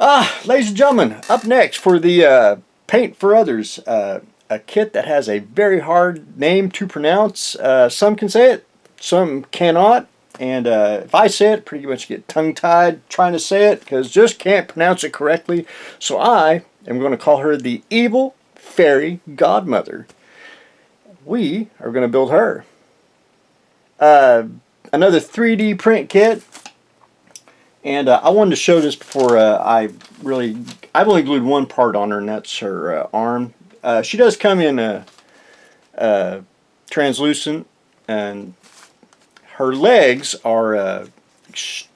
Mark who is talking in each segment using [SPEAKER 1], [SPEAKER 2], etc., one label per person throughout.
[SPEAKER 1] Ladies and gentlemen, up next for the Paint for Others, a kit that has a very hard name to pronounce. Some can say it, some cannot, and if I say it, pretty much get tongue-tied trying to say it because just can't pronounce it correctly. So I am going to call her the Evil Fairy Godmother. We are going to build her. Another 3D print kit. And I wanted to show this before I've only glued one part on her, and that's her arm. She does come in translucent, and her legs are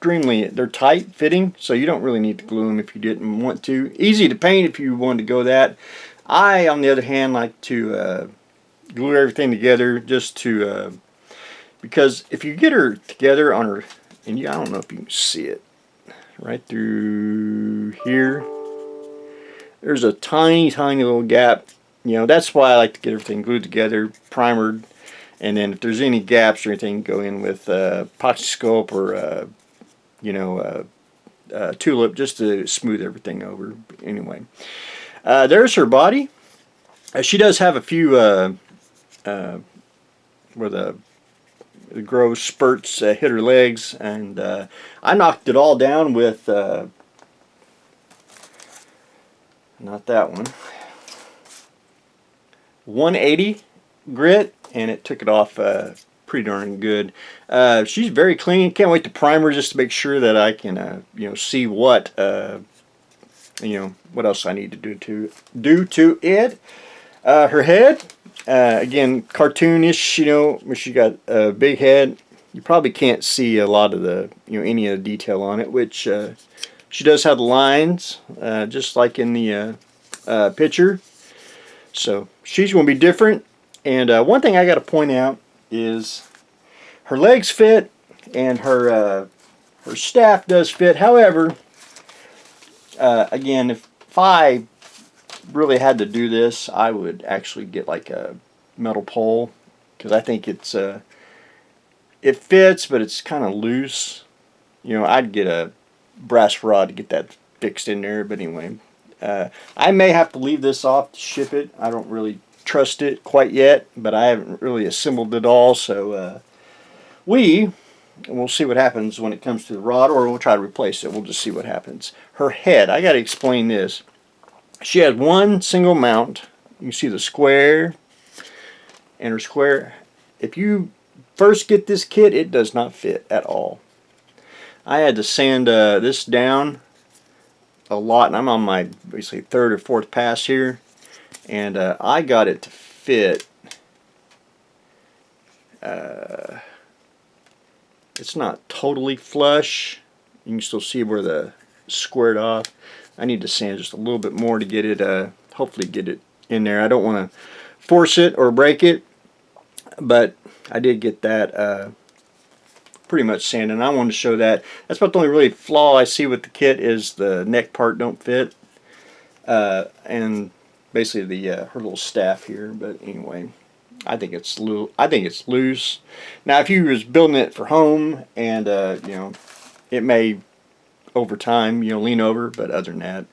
[SPEAKER 1] they're tight fitting, so you don't really need to glue them if you didn't want to. Easy to paint if you wanted to go that. I, on the other hand, like to glue everything together just to, because if you get her together on her, and I don't know if you can see it, right through here there's a tiny little gap. That's why I like to get everything glued together, primered, and then if there's any gaps or anything, go in with epoxy scope or tulip just to smooth everything over. Anyway, there's her body. She does have a few where the gross spurts hit her legs, and I knocked it all down with not that one, 180 grit, and it took it off pretty darn good. She's very clean. Can't wait to prime her just to make sure that I can see what what else I need to do to it. Her head, again, cartoonish, where she got a big head. You probably can't see a lot of the, any of the detail on it, which she does have the lines, just like in the picture. So she's going to be different. And one thing I got to point out is her legs fit, and her staff does fit. However, again, if I really had to do this, I would actually get like a metal pole, because I think it's it fits, but it's kind of loose. I'd get a brass rod to get that fixed in there. But anyway, I may have to leave this off to ship it. I don't really trust it quite yet, but I haven't really assembled it all, so we'll see what happens when it comes to the rod, or we'll try to replace it. We'll just see what happens. Her head, I got to explain this. She has one single mount. You can see the square and her square. If you first get this kit, it does not fit at all. I had to sand this down a lot, and I'm on my basically third or fourth pass here, and I got it to fit. It's not totally flush. You can still see where the squared off. I need to sand just a little bit more to get it, hopefully get it in there. I don't want to force it or break it, but I did get that pretty much sanded. And I wanted to show that. That's about the only really flaw I see with the kit, is the neck part don't fit, and basically the her little staff here. But anyway, I think it's loose. Now, if you was building it for home, and it may over time lean over, but other than that,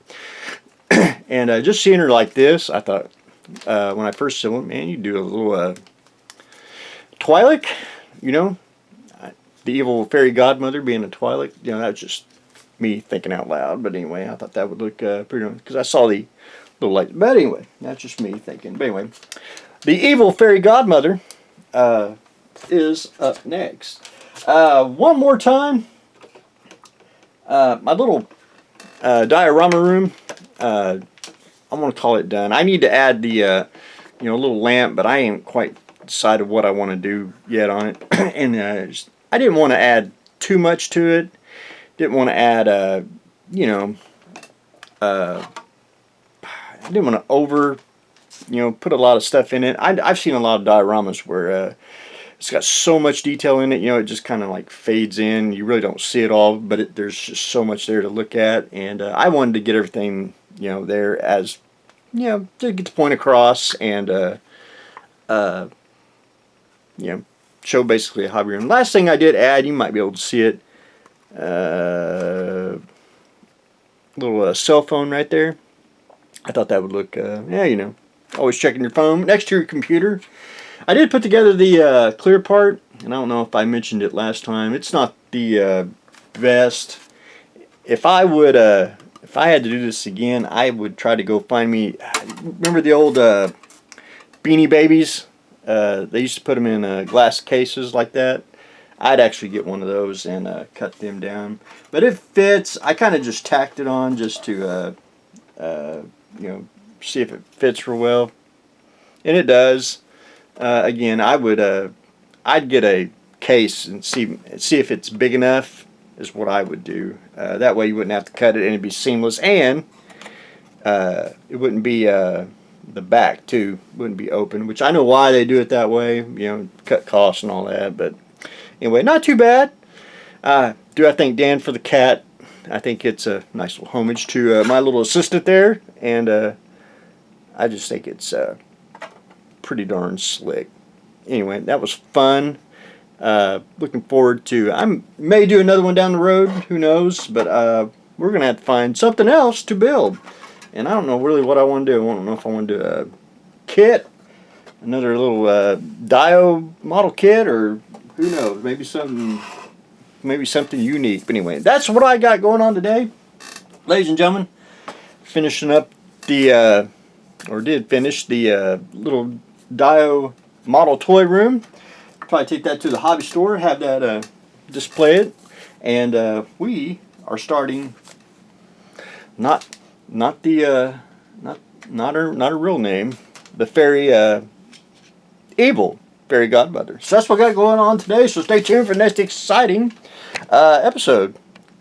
[SPEAKER 1] and just seeing her like this, I thought when I first saw it, man, you do a little Twi'lek, the evil fairy godmother being a Twi'lek. That's just me thinking out loud. But anyway, I thought that would look pretty, because I saw the little light. But anyway, that's just me thinking. But anyway, the evil fairy godmother is up next. One more time, my little diorama room, I'm going to call it done. I need to add the little lamp, but I ain't quite decided what I want to do yet on it. And I didn't want to add too much to it. Didn't want to add I didn't want to over put a lot of stuff in it. I've seen a lot of dioramas where it's got so much detail in it, it just kind of like fades in. You really don't see it all, but there's just so much there to look at. And I wanted to get everything there, as to get the point across, and show basically a hobby room. Last thing I did add, you might be able to see it. little cell phone right there. I thought that would look, yeah, you know, always checking your phone next to your computer. I did put together the clear part, and I don't know if I mentioned it last time. It's not the best. If I would, if I had to do this again, I would try to go find me. Remember the old Beanie Babies? They used to put them in glass cases like that. I'd actually get one of those and cut them down. But it fits. I kind of just tacked it on just to, you know, see if it fits real well, and it does. Again, I would, I'd get a case and see if it's big enough. Is what I would do. That way you wouldn't have to cut it and it'd be seamless, and it wouldn't be the back too wouldn't be open, which I know why they do it that way. You know, cut costs and all that. But anyway, not too bad. Do I thank Dan for the cat? I think it's a nice little homage to my little assistant there, and I just think it's pretty darn slick. Anyway, that was fun. Looking forward to, I may do another one down the road, who knows, but we're going to have to find something else to build. And I don't know really what I want to do. I don't know if I want to do a kit, another little Dio model kit, or who knows, maybe something unique. But anyway, that's what I got going on today. Ladies and gentlemen, finishing up the, or did finish the little Dio model toy room. Probably take that to the hobby store, have that display it, and we are starting not her real name, the fairy evil fairy godmother. So that's what I got going on today. So stay tuned for the next exciting episode.